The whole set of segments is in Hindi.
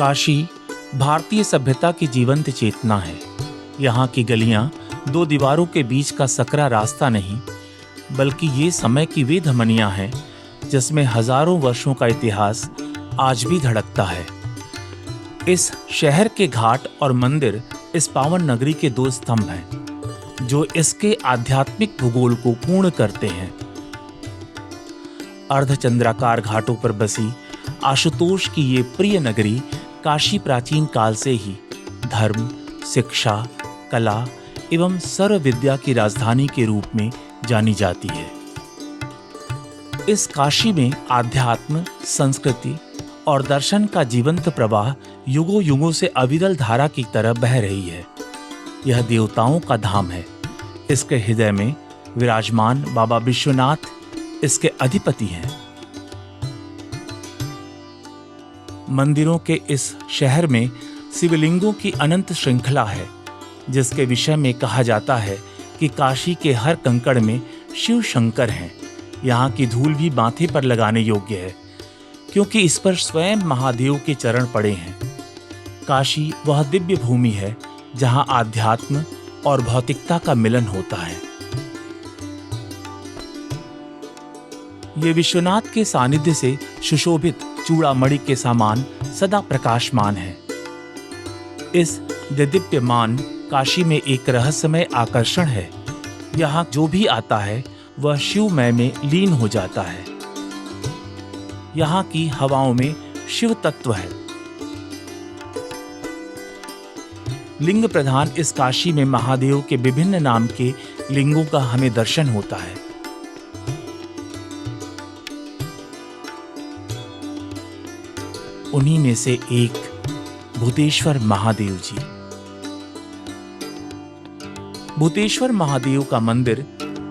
काशी भारतीय सभ्यता की जीवंत चेतना है। यहाँ की गलियां दो दीवारों के बीच का सकरा रास्ता नहीं, बल्कि ये समय की वे धमनियां हैं जिसमें हजारों वर्षों का इतिहास आज भी धड़कता है। इस शहर के घाट और मंदिर इस पावन नगरी के दो स्तंभ हैं, जो इसके आध्यात्मिक भूगोल को पूर्ण करते हैं। अर्धचंद्राकार घाटों पर बसी आशुतोष की ये प्रिय नगरी काशी प्राचीन काल से ही धर्म, शिक्षा, कला एवं सर्व विद्या की राजधानी के रूप में जानी जाती है। इस काशी में आध्यात्म, संस्कृति और दर्शन का जीवंत प्रवाह युगों युगों से अविरल धारा की तरह बह रही है। यह देवताओं का धाम है। इसके हृदय में विराजमान बाबा विश्वनाथ इसके अधिपति हैं। मंदिरों के इस शहर में शिवलिंगों की अनंत श्रृंखला है, जिसके विषय में कहा जाता है कि काशी के हर कंकड़ में शिव शंकर हैं। यहाँ की धूल भी माथे पर लगाने योग्य है, क्योंकि इस पर स्वयं महादेव के चरण पड़े हैं। काशी वह दिव्य भूमि है जहाँ आध्यात्म और भौतिकता का मिलन होता है। ये विश्वनाथ के सानिध्य से सुशोभित चूड़ामणि के समान सदा प्रकाशमान है। इस दिव्यमान काशी में एक रहस्यमय आकर्षण है। यहाँ जो भी आता है वह शिवमय में लीन हो जाता है। यहाँ की हवाओं में शिव तत्व है। लिंग प्रधान इस काशी में महादेव के विभिन्न नाम के लिंगों का हमें दर्शन होता है। उन्हीं में से एक भूतेश्वर महादेव जी। भूतेश्वर महादेव का मंदिर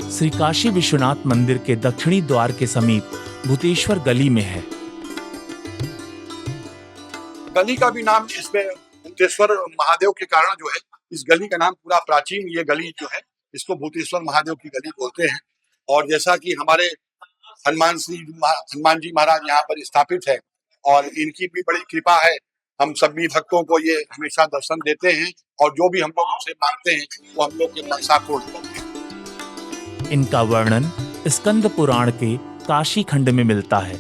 श्री काशी विश्वनाथ मंदिर के दक्षिणी द्वार के समीप भूतेश्वर गली में है। गली का भी नाम इसमें भूतेश्वर महादेव के कारण जो है, इस गली का नाम पूरा प्राचीन ये गली जो है इसको भूतेश्वर महादेव की गली बोलते हैं। और जैसा कि हमारे हनुमान जी महाराज यहाँ पर स्थापित है और इनकी भी बड़ी कृपा है, हम सभी भक्तों को ये हमेशा दर्शन देते हैं और जो भी हम लोग उनसे मांगते हैं वो हम लोग के मनसा पूर्ण होते हैं। इनका वर्णन स्कंद पुराण के काशी खंड में मिलता है।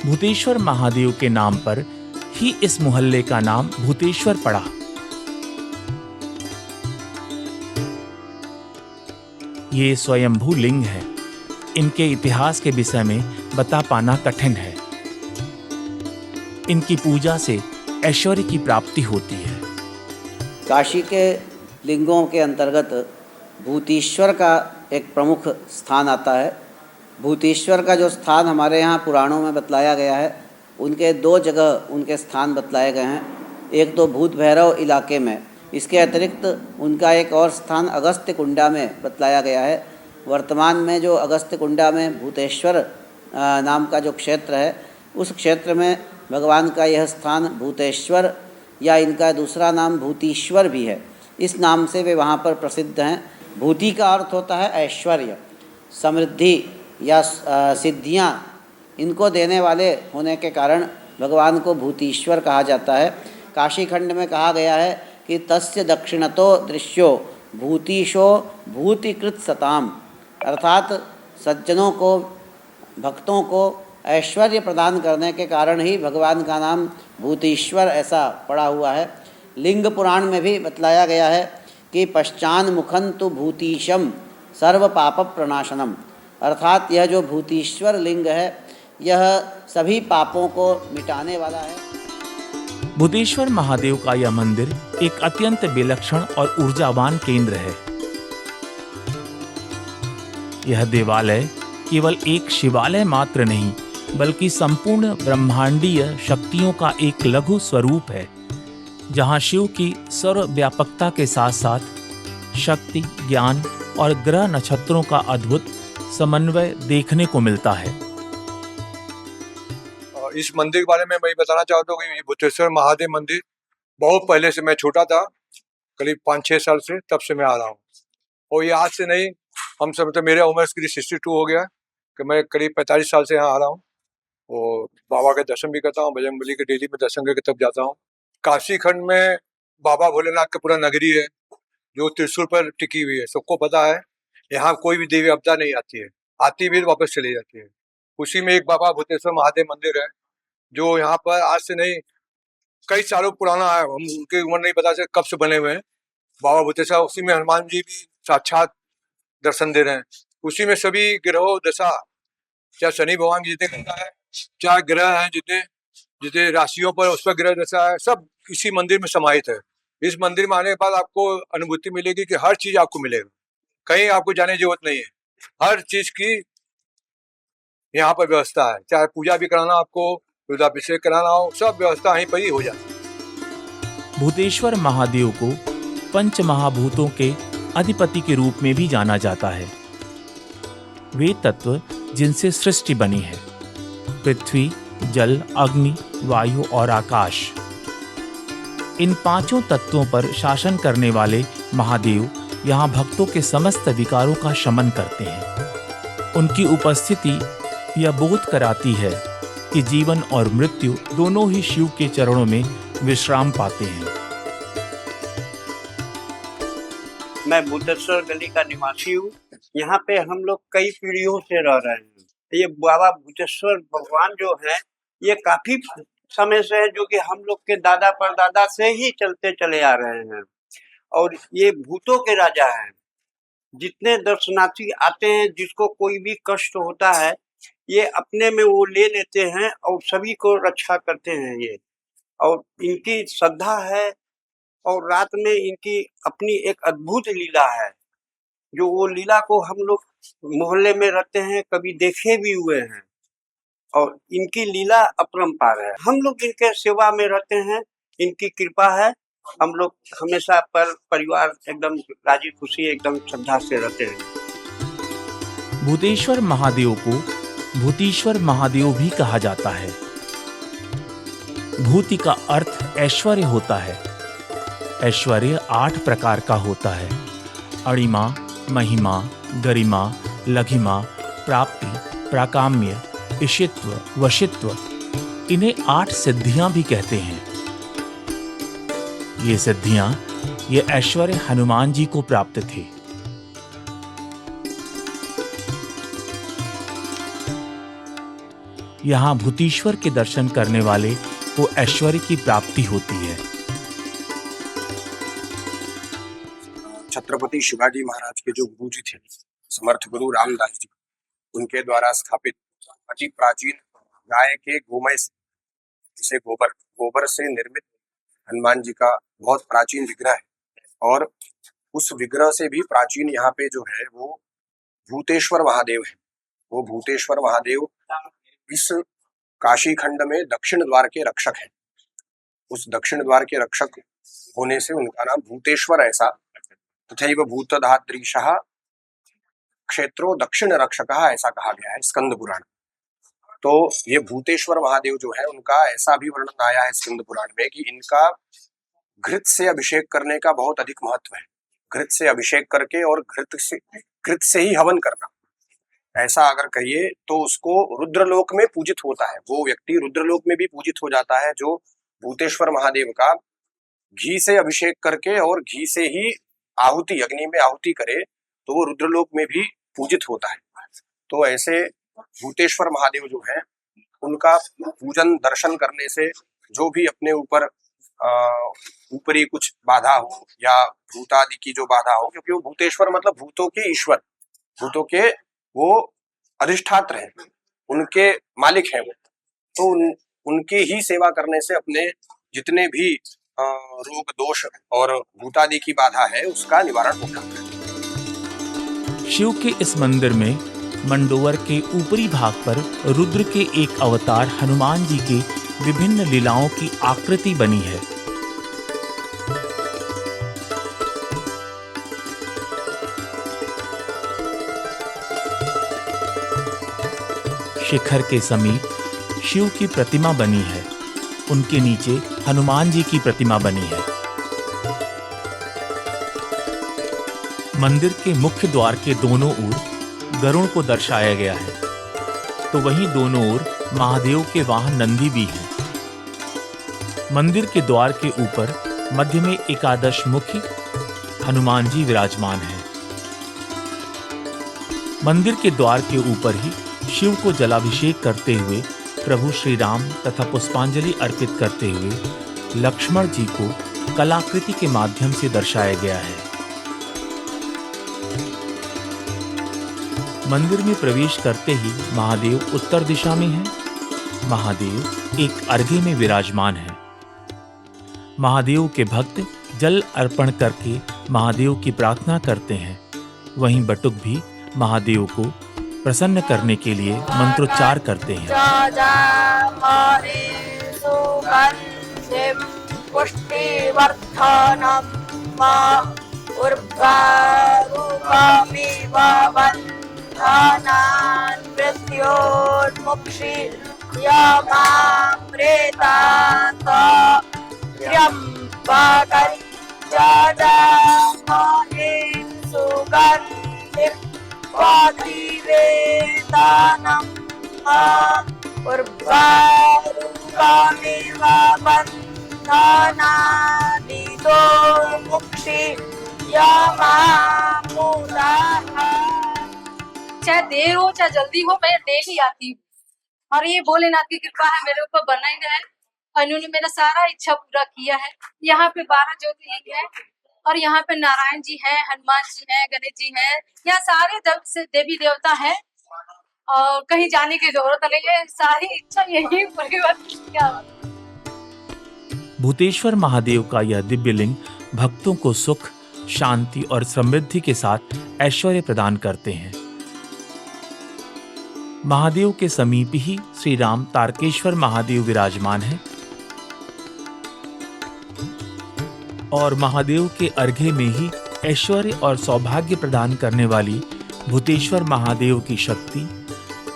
भूतेश्वर महादेव के नाम पर ही इस मोहल्ले का नाम भूतेश्वर पड़ा। ये स्वयंभू लिंग है। इनके इतिहास के विषय में बता पाना कठिन है। इनकी पूजा से ऐश्वर्य की प्राप्ति होती है। काशी के लिंगों के अंतर्गत भूतेश्वर का एक प्रमुख स्थान आता है। भूतेश्वर का जो स्थान हमारे यहाँ पुराणों में बतलाया गया है, उनके दो जगह उनके स्थान बतलाए गए हैं। एक तो भूत भैरव इलाके में, इसके अतिरिक्त उनका एक और स्थान अगस्त्य कुंडा में बतलाया गया है। वर्तमान में जो अगस्त्य कुंडा में भूतेश्वर नाम का जो क्षेत्र है, उस क्षेत्र में भगवान का यह स्थान भूतेश्वर या इनका दूसरा नाम भूतीश्वर भी है। इस नाम से वे वहाँ पर प्रसिद्ध हैं। भूति का अर्थ होता है ऐश्वर्य, समृद्धि या सिद्धियाँ इनको देने वाले होने के कारण भगवान को भूतीश्वर कहा जाता है। काशी खंड में कहा गया है कि तस्य दक्षिणतो दृश्यो भूतीशो भूतिकृत सताम, अर्थात सज्जनों को, भक्तों को ऐश्वर्य प्रदान करने के कारण ही भगवान का नाम भूतेश्वर ऐसा पड़ा हुआ है। लिंग पुराण में भी बतलाया गया है कि पश्चान मुखं तु भूतीशम सर्व पाप प्रणाशनम, अर्थात यह जो भूतेश्वर लिंग है यह सभी पापों को मिटाने वाला है। भूतेश्वर महादेव का यह मंदिर एक अत्यंत विलक्षण और ऊर्जावान केंद्र है। यह देवालय केवल एक शिवालय मात्र नहीं, बल्कि संपूर्ण ब्रह्मांडीय शक्तियों का एक लघु स्वरूप है, जहां शिव की सर्वव्यापकता के साथ साथ शक्ति, ज्ञान और ग्रह नक्षत्रों का अद्भुत समन्वय देखने को मिलता है। इस मंदिर के बारे में मैं बताना चाहता हूँ कि भूतेश्वर महादेव मंदिर बहुत पहले से, मैं छोटा था, करीब 5-6 साल से, तब से मैं आ रहा हूँ। और ये आज से नहीं, हम सब, तो मेरा उम्र करीब 62 हो गया कि मैं करीब 45 साल से यहाँ आ रहा हूँ। और बाबा के दर्शन भी करता हूँ, बजरंगबली के डेली में दर्शन करके तब जाता हूँ। काशी खंड में बाबा भोलेनाथ का पूरा नगरी है जो त्रिशूल पर टिकी हुई है। सबको पता है यहाँ कोई भी देवी आपदा नहीं आती है, आती भी तो वापस चली जाती है। उसी में एक बाबा भूतेश्वर महादेव मंदिर है जो यहाँ पर आज से नहीं कई सालों पुराना है। हम उनकी उम्र नहीं बता सकते कब से बने हुए हैं बाबा भूतेश्वर। उसी में हनुमान जी भी साक्षात दर्शन दे रहे हैं। उसी में सभी ग्रहों दशा, चाहे शनि भगवान की जितने ग्रह है, चाहे ग्रह हैं जितने जितने राशियों पर उस पर ग्रह दशा है, सब इसी मंदिर में समाहित है। इस मंदिर में आने के बाद आपको अनुभूति मिलेगी कि हर चीज आपको मिलेगा, कहीं आपको जाने की जरूरत नहीं है। हर चीज की यहाँ पर व्यवस्था है, चाहे पूजा भी कराना आपको, रुद्राभिषेक कराना हो, सब व्यवस्था यहीं पर ही हो जाती है। भूतेश्वर महादेव को पंच महाभूतों के अधिपति के रूप में भी जाना जाता है। वे तत्व जिनसे सृष्टि बनी है, पृथ्वी, जल, अग्नि, वायु और आकाश। इन पांचों तत्वों पर शासन करने वाले महादेव यहाँ भक्तों के समस्त विकारों का शमन करते हैं। उनकी उपस्थिति यह बोध कराती है कि जीवन और मृत्यु दोनों ही शिव के चरणों में विश्राम पाते हैं। मैं भूतेश्वर गली का निवासी हूँ। यहाँ पे हम लोग कई पीढ़ियों से रह रहे हैं। ये बाबा भूतेश्वर भगवान जो है ये काफी समय से है, जो कि हम लोग के दादा परदादा से ही चलते चले आ रहे हैं। और ये भूतों के राजा हैं। जितने दर्शनार्थी आते हैं, जिसको कोई भी कष्ट होता है, ये अपने में वो ले लेते हैं और सभी को रक्षा करते हैं ये। और इनकी श्रद्धा है और रात में इनकी अपनी एक अद्भुत लीला है, जो वो लीला को हम लोग मोहल्ले में रहते हैं कभी देखे भी हुए हैं। और इनकी लीला अपरंपार है। हम लोग इनके सेवा में रहते हैं, इनकी कृपा है। हम लोग हमेशा पर परिवार एकदम राजी खुशी एकदम श्रद्धा से रहते हैं। भूतेश्वर महादेव को भूतीश्वर महादेव भी कहा जाता है। भूति का अर्थ ऐश्वर्य होता है। ऐश्वर्य 8 प्रकार का होता है: अणिमा, महिमा, गरिमा, लघिमा, प्राप्ति, प्राकाम्य, इशित्व, वशित्व। इन्हें 8 सिद्धियां भी कहते हैं। ये सिद्धियां, ये ऐश्वर्य हनुमान जी को प्राप्त थे। यहाँ भूतीश्वर के दर्शन करने वाले को ऐश्वर्य की प्राप्ति होती है। छत्रपति शिवाजी महाराज के जो गुरु जी थे, समर्थ गुरु रामदास जी, उनके द्वारा स्थापित अति प्राचीन गाय के गोमय से गोबर से निर्मित हनुमान जी का बहुत प्राचीन विग्रह है। और उस विग्रह से भी प्राचीन यहाँ पे जो है वो भूतेश्वर महादेव है। वो भूतेश्वर महादेव इस काशी खंड में दक्षिण द्वार के रक्षक हैं। उस दक्षिण द्वार के रक्षक होने से उनका नाम भूतेश्वर ऐसा। तथैव भूतधात्रीशः क्षेत्रो दक्षिण रक्षकः ऐसा कहा गया है स्कंद पुराण। तो ये भूतेश्वर महादेव जो है उनका ऐसा भी वर्णन आया है स्कंद पुराण में कि इनका घृत से अभिषेक करने का बहुत अधिक महत्व है। घृत से अभिषेक करके और घृत से ही हवन करना, ऐसा अगर कहिए तो उसको रुद्रलोक में पूजित होता है। वो व्यक्ति रुद्रलोक में भी पूजित हो जाता है जो भूतेश्वर महादेव का घी से अभिषेक करके और घी से ही आहुति, अग्नि में आहुति करे, तो वो रुद्रलोक में भी पूजित होता है। तो ऐसे भूतेश्वर महादेव जो है उनका पूजन दर्शन करने से जो भी अपने ऊपर ऊपरी कुछ बाधा हो या भूत आदि की जो बाधा हो, क्योंकि वो भूतेश्वर मतलब भूतों के ईश्वर, भूतों के वो अधिष्ठात्र हैं, उनके मालिक हैं वो। तो उनकी ही सेवा करने से अपने जितने भी रोग दोष और भूतादि की बाधा है उसका निवारण हो जाता है। शिव के इस मंदिर में मंडोवर के ऊपरी भाग पर रुद्र के एक अवतार हनुमान जी के विभिन्न लीलाओं की आकृति बनी है। शिखर के समीप शिव की प्रतिमा बनी है। उनके नीचे हनुमान जी की प्रतिमा बनी है। मंदिर के मुख्य द्वार के दोनों ओर गरुड़ को दर्शाया गया है, तो वहीं दोनों ओर महादेव के वाहन नंदी भी हैं। मंदिर के द्वार के ऊपर मध्य में एकादश मुखी हनुमान जी विराजमान हैं। मंदिर के द्वार के ऊपर ही शिव को जलाभिषेक करते हुए प्रभु श्री राम तथा पुष्पांजलि अर्पित करते हुए लक्ष्मण जी को कलाकृति के माध्यम से दर्शाया गया है। मंदिर में प्रवेश करते ही महादेव उत्तर दिशा में हैं। महादेव एक अर्घे में विराजमान है। महादेव के भक्त जल अर्पण करके महादेव की प्रार्थना करते हैं। वहीं बटुक भी महादेव को प्रसन्न करने के लिए मंत्रोच्चार करते हैं। चाहे देर हो चाहे जल्दी हो, मैं डेली आती हूँ और ये भोलेनाथ की कृपा है मेरे ऊपर बना ही है और इन्होंने मेरा सारा इच्छा पूरा किया है। यहाँ पे 12 ज्योतिर्लिंग है और यहाँ पे नारायण जी हैं, हनुमान जी हैं, गणेश जी हैं। यहाँ सारे देवी देवता हैं और कहीं जाने की जरूरत नहीं है, सारी इच्छा यही पूरी होती है। भूतेश्वर महादेव का यह दिव्य लिंग भक्तों को सुख, शांति और समृद्धि के साथ ऐश्वर्य प्रदान करते हैं। महादेव के समीप ही श्री राम तारकेश्वर महादेव विराजमान हैं और महादेव के अर्घे में ही ऐश्वर्य और सौभाग्य प्रदान करने वाली भूतेश्वर महादेव की शक्ति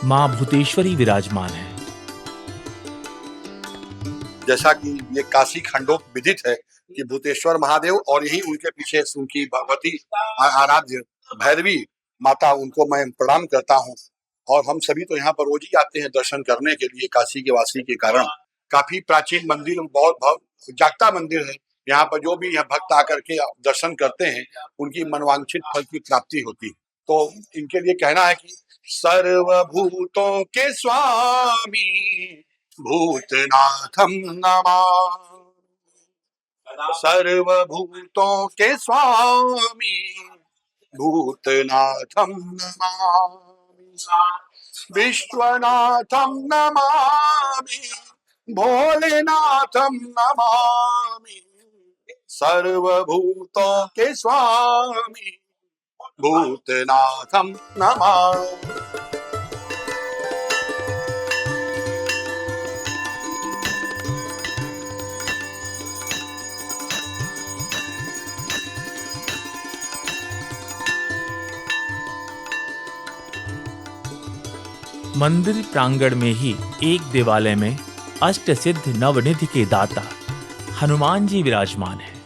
मां भूतेश्वरी विराजमान है। जैसा कि ये काशी खंडों विदित है कि भूतेश्वर महादेव और यही उनके पीछे उनकी भगवती आराध्य भैरवी माता, उनको मैं प्रणाम करता हूँ। और हम सभी तो यहाँ पर रोज ही आते हैं दर्शन करने के लिए, काशी के वासी के कारण। काफी प्राचीन मंदिर, बहुत जागता मंदिर है। यहाँ पर जो भी यहाँ भक्त आकर के दर्शन करते हैं उनकी मनवांछित फल की प्राप्ति होती है। तो इनके लिए कहना है कि सर्वभूतों के स्वामी भूतनाथम नमामि, सर्वभूतों के स्वामी भूतनाथम नमामि, विश्वनाथम नमामि, भोलेनाथम नमामि, सर्वभूतों के स्वामी भूतनाथम नमामि। मंदिर प्रांगण में ही एक देवालय में अष्ट सिद्ध नवनिधि के दाता हनुमान जी विराजमान हैं।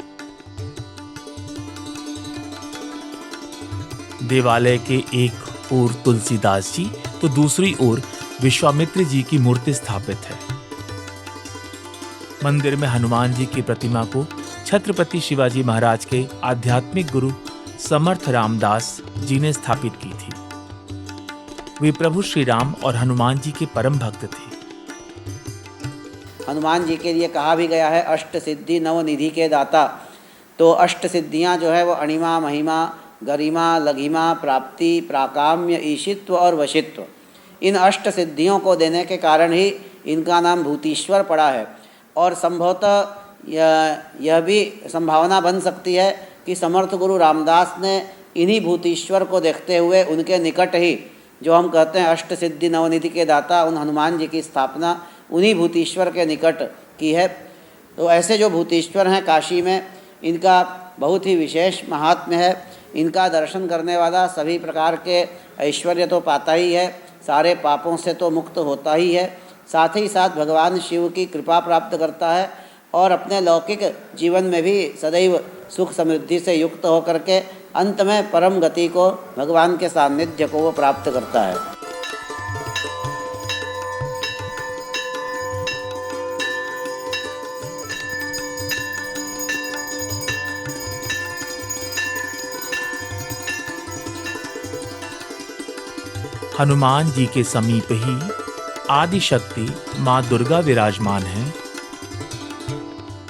देवालय के एक ओर तुलसीदास जी तो दूसरी ओर विश्वामित्र जी की मूर्ति स्थापित है। मंदिर में हनुमान जी की प्रतिमा को छत्रपति शिवाजी महाराज के आध्यात्मिक गुरु समर्थ रामदास जी ने स्थापित की थी। वे प्रभु श्री राम और हनुमान जी के परम भक्त थे। हनुमान जी के लिए कहा भी गया है अष्ट सिद्धि नवनिधि के दाता। तो अष्ट सिद्धियाँ जो है वो अणिमा, महिमा, गरिमा, लघिमा, प्राप्ति, प्राकाम्य, ईशित्व और वशित्व, इन अष्ट सिद्धियों को देने के कारण ही इनका नाम भूतीश्वर पड़ा है। और संभवतः यह भी संभावना बन सकती है कि समर्थ गुरु रामदास ने इन्हीं भूतीश्वर को देखते हुए उनके निकट ही जो हम कहते हैं अष्ट सिद्धि नवनिधि के दाता, उन हनुमान जी की स्थापना उन्हीं भूतीश्वर के निकट की है। तो ऐसे जो भूतीश्वर हैं काशी में, इनका बहुत ही विशेष महात्म्य है। इनका दर्शन करने वाला सभी प्रकार के ऐश्वर्य तो पाता ही है, सारे पापों से तो मुक्त होता ही है, साथ ही साथ भगवान शिव की कृपा प्राप्त करता है और अपने लौकिक जीवन में भी सदैव सुख समृद्धि से युक्त होकर के अंत में परम गति को, भगवान के सान्निध्य को वो प्राप्त करता है। हनुमान जी के समीप ही आदि शक्ति मां दुर्गा विराजमान है।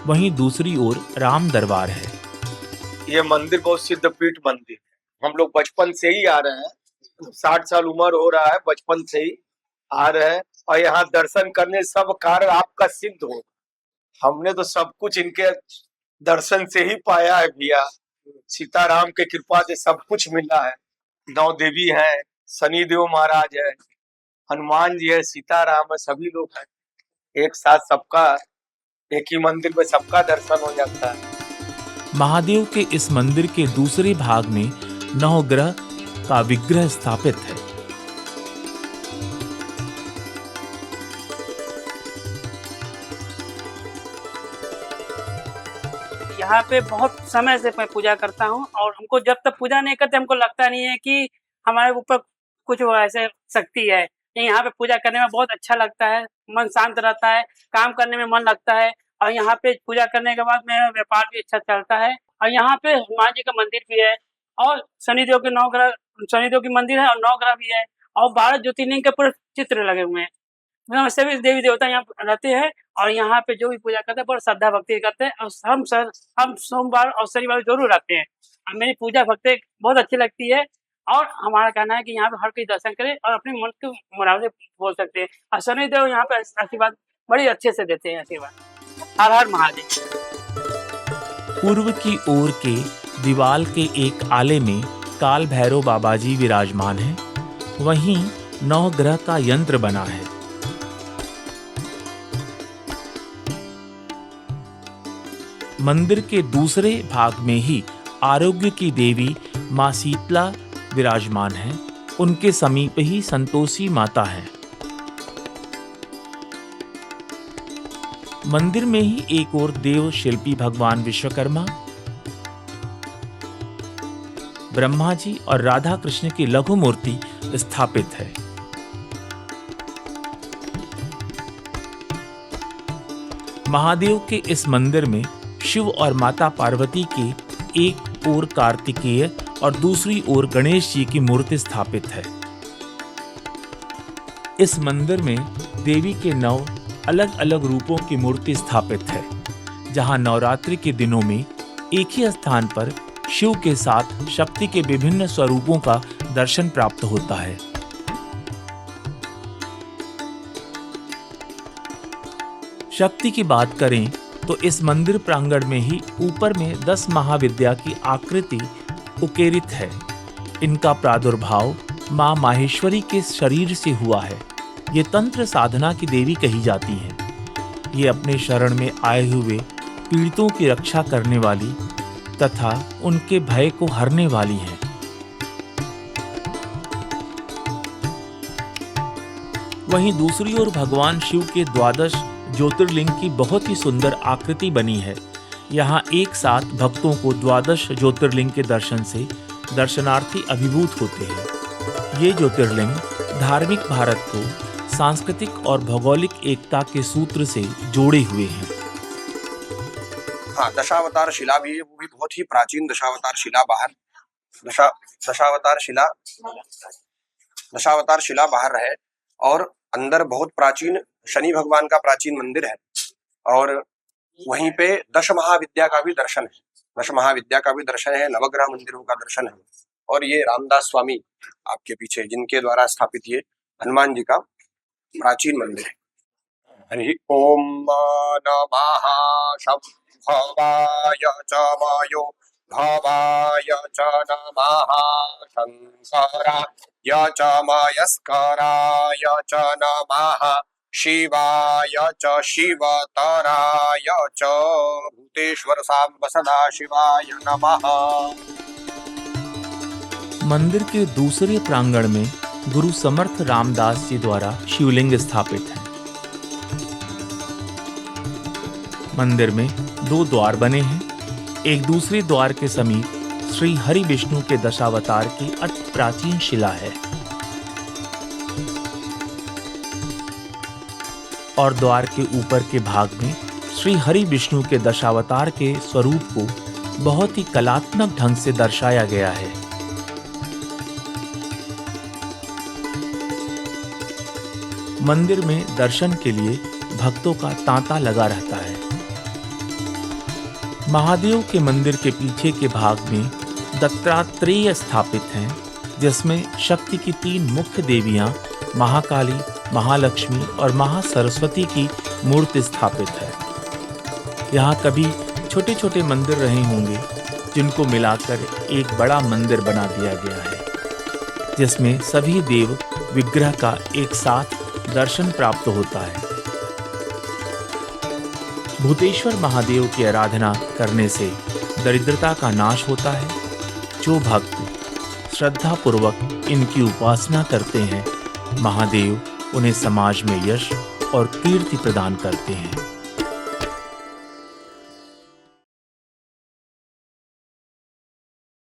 वहीं दूसरी ओर राम दरबार है। ये मंदिर बहुत सिद्ध पीठ मंदिर है। हम लोग बचपन से ही आ रहे हैं, 60 साल उम्र हो रहा है, बचपन से ही आ रहे हैं और यहाँ दर्शन करने सब कार्य आपका सिद्ध हो। हमने तो सब कुछ इनके दर्शन से ही पाया है भैया। सीताराम के कृपा से सब कुछ मिला है। 9 देवी है, शनिदेव महाराज है, हनुमान जी है, सीताराम है, सभी लोग हैं। एक साथ सबका एक ही मंदिर में सबका दर्शन हो जाता है। महादेव के इस मंदिर के दूसरे भाग में नवग्रह का विग्रह स्थापित है। यहाँ पे बहुत समय से मैं पूजा करता हूँ और हमको जब तक पूजा नहीं करते हमको लगता नहीं है कि हमारे ऊपर कुछ ऐसे शक्ति है। यहाँ पे पूजा करने में बहुत अच्छा लगता है, मन शांत रहता है, काम करने में मन लगता है और यहाँ पे पूजा करने के बाद मेरा व्यापार भी अच्छा चलता है। और यहाँ पे हनुमान जी का मंदिर भी है और शनिदेव के 9 ग्रह, शनिदेव की मंदिर है और 9 ग्रह भी है और 12 ज्योतिर्लिंग के पूरे चित्र लगे हुए हैं। सभी देवी देवता यहाँ रहते हैं और यहाँ पे जो भी पूजा करते हैं बड़ा श्रद्धा भक्ति करते हैं और हम सोमवार और शनिवार जरूर रखते हैं। मेरी पूजा भक्ति बहुत अच्छी लगती है और हमारा कहना है कि यहाँ पे हर कोई दर्शन करे और अपने मन के मुरादे बोल सकते हैं और शनिदेव यहाँ पे आशीर्वाद बड़ी अच्छे से देते हैं। आशीर्वाद। हर हर महादेव। पूर्व की ओर के दीवाल के एक आले में काल भैरव बाबा जी विराजमान हैं। वहीं 9 ग्रह का यंत्र बना है। मंदिर के दूसरे भाग में ही आरोग्य की देवी मां शीतला विराजमान है। उनके समीप ही संतोषी माता है। मंदिर में ही एक और देव शिल्पी भगवान विश्वकर्मा, ब्रह्मा जी और राधा कृष्ण की लघु मूर्ति स्थापित है। महादेव के इस मंदिर में शिव और माता पार्वती के एक ओर कार्तिकेय और दूसरी ओर गणेश जी की मूर्ति स्थापित है। इस मंदिर में देवी के 9 अलग अलग रूपों की मूर्ति स्थापित है, जहां नवरात्रि के दिनों में एक ही स्थान पर शिव के साथ शक्ति के विभिन्न स्वरूपों का दर्शन प्राप्त होता है। शक्ति की बात करें तो इस मंदिर प्रांगण में ही ऊपर में 10 महाविद्या की आकृति उकेरित है। इनका प्रादुर्भाव मां माहेश्वरी के शरीर से हुआ है। ये तंत्र साधना की देवी कही जाती हैं। ये अपने शरण में आए हुए पीड़ितों की रक्षा करने वाली तथा उनके भय को हरने वाली हैं। वहीं दूसरी ओर भगवान शिव के 12 ज्योतिर्लिंग की बहुत ही सुंदर आकृति बनी है। यहाँ एक साथ भक्तों को 12 ज्योतिर्लिंग के दर्शन से दर्शनार्थी अभिभूत होते हैं। ये ज्योतिर्लिंग धार्मिक भारत को सांस्कृतिक और भौगोलिक एकता के सूत्र से जोड़े हुए हैं। हाँ, दशावतार शिला भी है, वो भी बहुत ही प्राचीन दशावतार शिला बाहर दशावतार शिला बाहर है और अंदर बहुत प्राचीन शनि भगवान का प्राचीन मंदिर है और वहीं पे 10 महाविद्या का भी दर्शन है। 10 महाविद्या का भी दर्शन है, नवग्रह मंदिरों का दर्शन है और ये रामदास स्वामी आपके पीछे जिनके द्वारा स्थापित ये हनुमान जी का प्राचीन मंदिर है। हरि ओम नमः शंभवाय च वायो भवाय च नमः शंकराय च मयस्कराय च नमः शिवाय च शिवतराय च भूतेश्वर सांब सदाशिवाय नमः। मंदिर के दूसरे प्रांगण में गुरु समर्थ रामदास जी द्वारा शिवलिंग स्थापित है। मंदिर में 2 द्वार बने हैं। एक दूसरे द्वार के समीप श्री हरि विष्णु के दशावतार की अति प्राचीन शिला है और द्वार के ऊपर के भाग में श्री हरि विष्णु के दशावतार के स्वरूप को बहुत ही कलात्मक ढंग से दर्शाया गया है। मंदिर में दर्शन के लिए भक्तों का तांता लगा रहता है। महादेव के मंदिर के पीछे के भाग में दत्तात्रेय स्थापित हैं, जिसमें शक्ति की 3 मुख्य देवियां महाकाली, महालक्ष्मी और महासरस्वती की मूर्ति स्थापित है। यहाँ कभी छोटे छोटे मंदिर रहे होंगे, जिनको मिलाकर एक बड़ा मंदिर बना दिया गया है, जिसमें सभी देव विग्रह का एक साथ दर्शन प्राप्त होता है। भूतेश्वर महादेव की आराधना करने से दरिद्रता का नाश होता है। जो भक्त श्रद्धा पूर्वक इनकी उपासना करते हैं, महादेव उन्हें समाज में यश और कीर्ति प्रदान करते हैं।